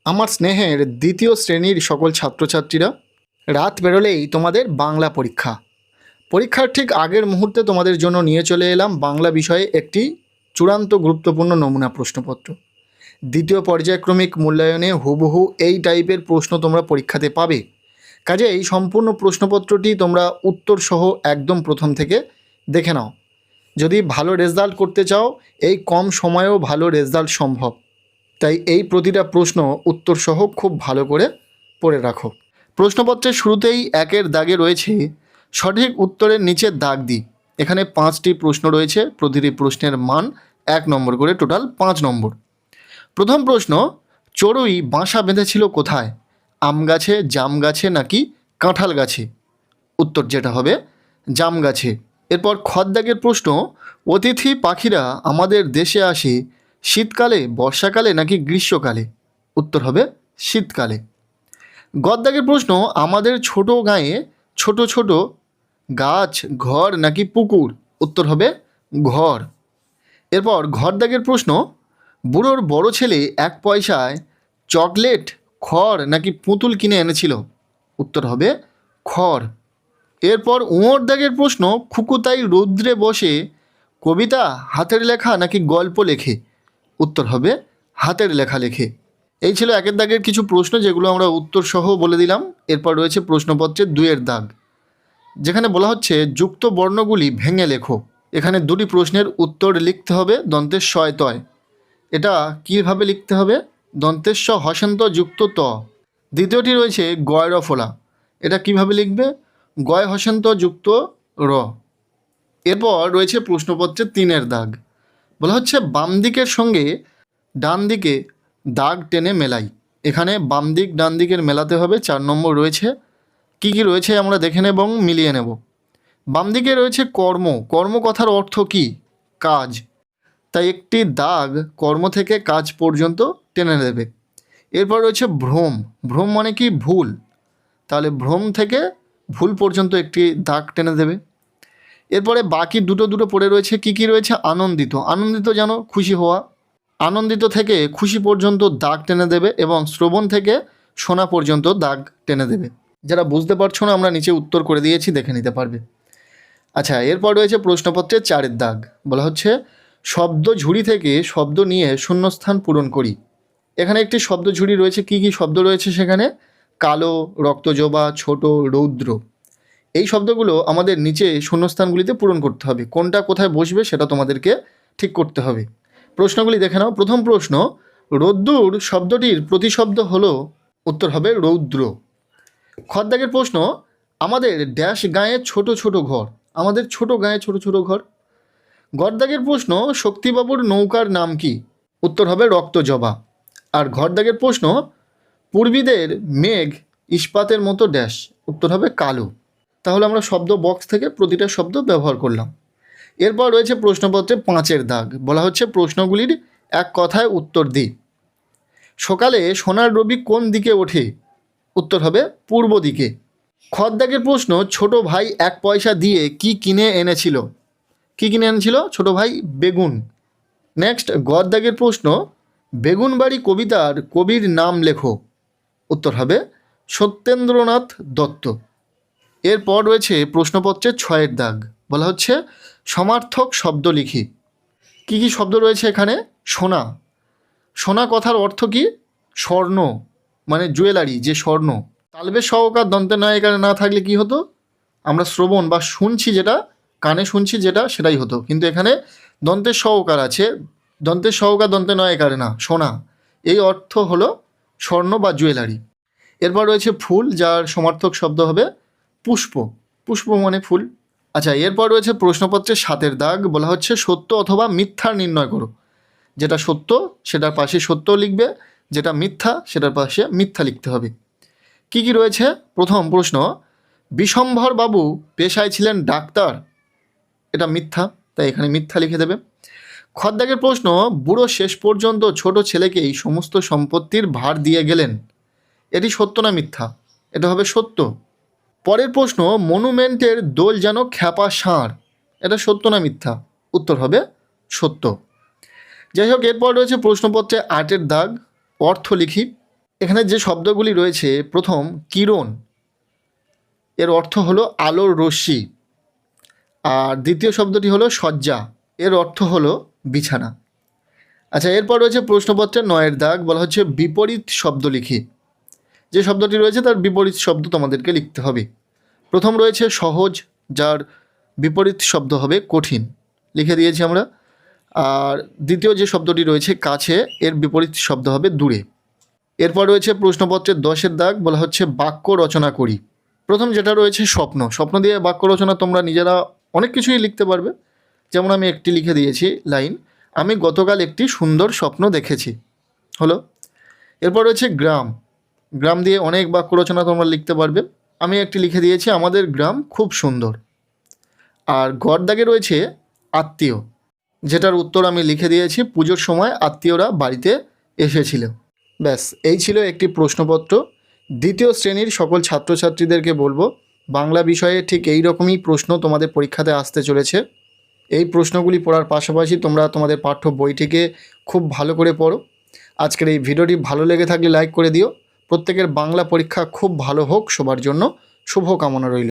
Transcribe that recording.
আমার স্নেহের দ্বিতীয় শ্রেণীর সকল ছাত্রছাত্রীরা, রাত বেরোলেই তোমাদের বাংলা পরীক্ষা। পরীক্ষার ঠিক আগের মুহূর্তে তোমাদের জন্য নিয়ে চলে এলাম বাংলা বিষয়ে একটি চূড়ান্ত গুরুত্বপূর্ণ নমুনা প্রশ্নপত্র। দ্বিতীয় পর্যায়ক্রমিক মূল্যায়নে হুবহু এই টাইপের প্রশ্ন তোমরা পরীক্ষাতে পাবে। কাজে এই সম্পূর্ণ প্রশ্নপত্রটি তোমরা উত্তর সহ একদম প্রথম থেকে দেখে নাও। যদি ভালো রেজাল্ট করতে চাও, এই কম সময়েও ভালো রেজাল্ট সম্ভব। তাই এই প্রতিটা প্রশ্ন উত্তর সহ খুব ভালো করে পড়ে রাখো। প্রশ্নপত্রের শুরুতেই একের দাগে রয়েছে সঠিক উত্তরের নিচে দাগ দিই। এখানে 5টি প্রশ্ন রয়েছে, প্রতিটি প্রশ্নের মান 1 নম্বর করে, টোটাল 5 নম্বর। প্রথম প্রশ্ন, চড়ুই বাসা বেঁধেছিল কোথায়? আম গাছে, জাম গাছে নাকি কাঁঠাল গাছে? উত্তর যেটা হবে জাম গাছে। এরপর খদ্দাগের প্রশ্ন, অতিথি পাখিরা আমাদের দেশে আসে শীতকালে, বর্ষাকালে নাকি গ্রীষ্মকালে? উত্তর হবে শীতকালে। গদ্দাগের প্রশ্ন, আমাদের ছোট গাঁয়ে ছোট ছোট গাছ, ঘর নাকি পুকুর? উত্তর হবে ঘর। এরপর ঘরদাগের প্রশ্ন, বুড়োর বড় ছেলে 1 পয়সায় চকলেট, খড় নাকি পুতুল কিনে এনেছিল? উত্তর হবে খড়। এরপর উঁয়োর দাগের প্রশ্ন, খুকুতাই রৌদ্রে বসে কবিতা, হাতের লেখা নাকি গল্প লেখে? উত্তর হবে হাতের লেখা লেখে। এই ছিল একের দাগের কিছু প্রশ্ন, যেগুলো আমরা উত্তর সহ বলে দিলাম। এরপর রয়েছে প্রশ্নপত্রের 2-এর দাগ, যেখানে বলা হচ্ছে যুক্ত বর্ণগুলি ভেঙে লেখো। এখানে 2টি প্রশ্নের উত্তর লিখতে হবে দন্তের শয় তয়। এটা কীভাবে লিখতে হবে? দন্তের স হসন্ত যুক্ত ত। দ্বিতীয়টি রয়েছে গয়র ফোলা। এটা কিভাবে লিখবে? গয় হসন্ত যুক্ত র। এরপর রয়েছে প্রশ্নপত্রের 3-এর দাগ, বলা হচ্ছে বাম দিকের সঙ্গে ডান দিকে দাগ টেনে মেলাই। এখানে বাম দিক ডান দিকের মেলাতে হবে। 4 নম্বর রয়েছে। কি কি রয়েছে আমরা দেখে নেব এবং মিলিয়ে নেব। বাম দিকে রয়েছে কর্ম। কর্ম কথার অর্থ কি? কাজ। তাই একটি দাগ কর্ম থেকে কাজ পর্যন্ত টেনে দেবে। এরপর রয়েছে ভ্রম। ভ্রম মানে কি? ভুল। তাহলে ভ্রম থেকে ভুল পর্যন্ত একটি দাগ টেনে দেবে। এরপরে বাকি দুটো পড়ে রয়েছে। কি কি রয়েছে? আনন্দিত। আনন্দিত যেন খুশি হওয়া। আনন্দিত থেকে খুশি পর্যন্ত দাগ টেনে দেবে এবং শ্রবণ থেকে শোনা পর্যন্ত দাগ টেনে দেবে। যারা বুঝতে পারছো না, আমরা নিচে উত্তর করে দিয়েছি, দেখে নিতে পারবে। আচ্ছা, এরপর রয়েছে প্রশ্নপত্রের 4-এর দাগ, বলা হচ্ছে শব্দ ঝুড়ি থেকে শব্দ নিয়ে শূন্যস্থান পূরণ করি। এখানে একটি শব্দ ঝুড়ি রয়েছে। কি কি শব্দ রয়েছে সেখানে? কালো, রক্তজবা, ছোট, রৌদ্র। এই শব্দগুলো আমাদের নিচে শূন্যস্থানগুলিতে পূরণ করতে হবে। কোনটা কোথায় বসবে সেটা তোমাদেরকে ঠিক করতে হবে। প্রশ্নগুলি দেখে নাও। প্রথম প্রশ্ন, রোদ্দুর শব্দটির প্রতিশব্দ হলো? উত্তর হবে রৌদ্র। খদ্দাগের প্রশ্ন, আমাদের ড্যাশ গায়ে ছোট ছোট ঘর। আমাদের ছোট গায়ে ছোট ছোট ঘর। গরদাগের প্রশ্ন, শক্তিবাবুর নৌকার নাম কি? উত্তর হবে রক্তজবা। আর ঘরদাগের প্রশ্ন, পূর্বীদের মেঘ ইস্পাতের মতো ড্যাশ। উত্তর হবে কালো। তাহলে আমরা শব্দ বক্স থেকে প্রতিটা শব্দ ব্যবহার করলাম। এরপর রয়েছে প্রশ্নপত্রে 5-এর দাগ, বলা হচ্ছে প্রশ্নগুলির এক কথায় উত্তর দিই। সকালে সোনার রবি কোন দিকে ওঠে? উত্তর হবে পূর্ব দিকে। খদ্দাগের প্রশ্ন, ছোট ভাই 1 পয়সা দিয়ে কি কিনে এনেছিল? কি কিনে এনেছিল? ছোট ভাই বেগুন। নেক্সট, গদ্দাগের প্রশ্ন, বেগুনবাড়ি কবিতার কবির নাম লেখো। উত্তর হবে সত্যেন্দ্রনাথ দত্ত। এরপর রয়েছে প্রশ্নপত্রের 6-এর দাগ, বলা হচ্ছে সমার্থক শব্দ লিখি। কি কি শব্দ রয়েছে এখানে? সোনা। সোনা কথার অর্থ কি? স্বর্ণ, মানে জুয়েলারি, যে স্বর্ণ। তালবে সহকার দন্তে নয় এখানে না থাকলে কি হতো? আমরা শ্রবণ বা শুনছি, যেটা কানে শুনছি যেটা, সেটাই হতো। কিন্তু এখানে দন্তের সহকার আছে, দন্তের সহকার দন্তে নয় একারে না, সোনা। এই অর্থ হলো স্বর্ণ বা জুয়েলারি। এরপর রয়েছে ফুল, যার সমার্থক শব্দ হবে পুষ্প। পুষ্প মানে ফুল। আচ্ছা, এরপর রয়েছে প্রশ্নপত্রের 7-এর দাগ, বলা হচ্ছে সত্য অথবা মিথ্যা নির্ণয় করো। যেটা সত্য সেটার পাশে সত্য লিখবে, যেটা মিথ্যা সেটার পাশে মিথ্যা লিখতে হবে। কি কি রয়েছে? প্রথম প্রশ্ন, বিশম্ভর বাবু পেশায় ছিলেন ডাক্তার। এটা মিথ্যা, তাই এখানে মিথ্যা লিখে দেবে। খদ্দাগের প্রশ্ন, বুড়ো শেষ পর্যন্ত ছোট ছেলেকে এই সমস্ত সম্পত্তির ভার দিয়ে গেলেন। এটি সত্য না মিথ্যা? এটা হবে সত্য। পরের প্রশ্ন, মনুমেন্টের দোল যেন খ্যাপা ষাঁড়। এটা সত্য না মিথ্যা? উত্তর হবে সত্য। যাই হোক, এরপর রয়েছে প্রশ্নপত্রে 8-এর দাগ, অর্থ লিখি। এখানে যে শব্দগুলি রয়েছে, প্রথম কিরণ, এর অর্থ হলো আলোর রশ্মি। আর দ্বিতীয় শব্দটি হলো শয্যা, এর অর্থ হলো বিছানা। আচ্ছা, এরপর রয়েছে প্রশ্নপত্রের 9 দাগ, বলা হচ্ছে বিপরীত শব্দ লিখি। যে শব্দটি রয়েছে তার বিপরীত শব্দ তোমাদেরকে লিখতে হবে। প্রথম রয়েছে সহজ, যার বিপরীত শব্দ হবে কঠিন, লিখে দিয়েছি আমরা। আর দ্বিতীয় যে শব্দটি রয়েছে কাছে, এর বিপরীত শব্দ হবে দূরে। এরপর রয়েছে প্রশ্নপত্রের 10 দাগ, বলা হচ্ছে বাক্য রচনা করি। প্রথম যেটা রয়েছে স্বপ্ন, স্বপ্ন দিয়ে বাক্য রচনা তোমরা নিজেরা অনেক কিছুই লিখতে পারবে। যেমন আমি একটি লিখে দিয়েছি লাইন, আমি গতকাল একটি সুন্দর স্বপ্ন দেখেছি, হলো। এরপর রয়েছে গ্রাম, গ্রাম দিয়ে অনেক বাক্য রচনা তোমরা লিখতে পারবে। আমি একটি লিখে দিয়েছি, আমাদের গ্রাম খুব সুন্দর। আর গড় দাগে রয়েছে আত্মীয়, যেটার উত্তর আমি লিখে দিয়েছি, পুজোর সময় আত্মীয়রা বাড়িতে এসেছিল। ব্যাস, এই ছিল একটি প্রশ্নপত্র। দ্বিতীয় শ্রেণীর সকল ছাত্রছাত্রীদেরকে বলবো, বাংলা বিষয়ে ঠিক এই রকমই প্রশ্ন তোমাদের পরীক্ষাতে আসতে চলেছে। এই প্রশ্নগুলি পড়ার পাশাপাশি তোমরা তোমাদের পাঠ্য বইটিকে খুব ভালো করে পড়ো। আজকের এই ভিডিওটি ভালো লেগে থাকলে লাইক করে দিও। প্রত্যেকের বাংলা পরীক্ষা খুব ভালো হোক, সবার জন্য শুভকামনা রইল।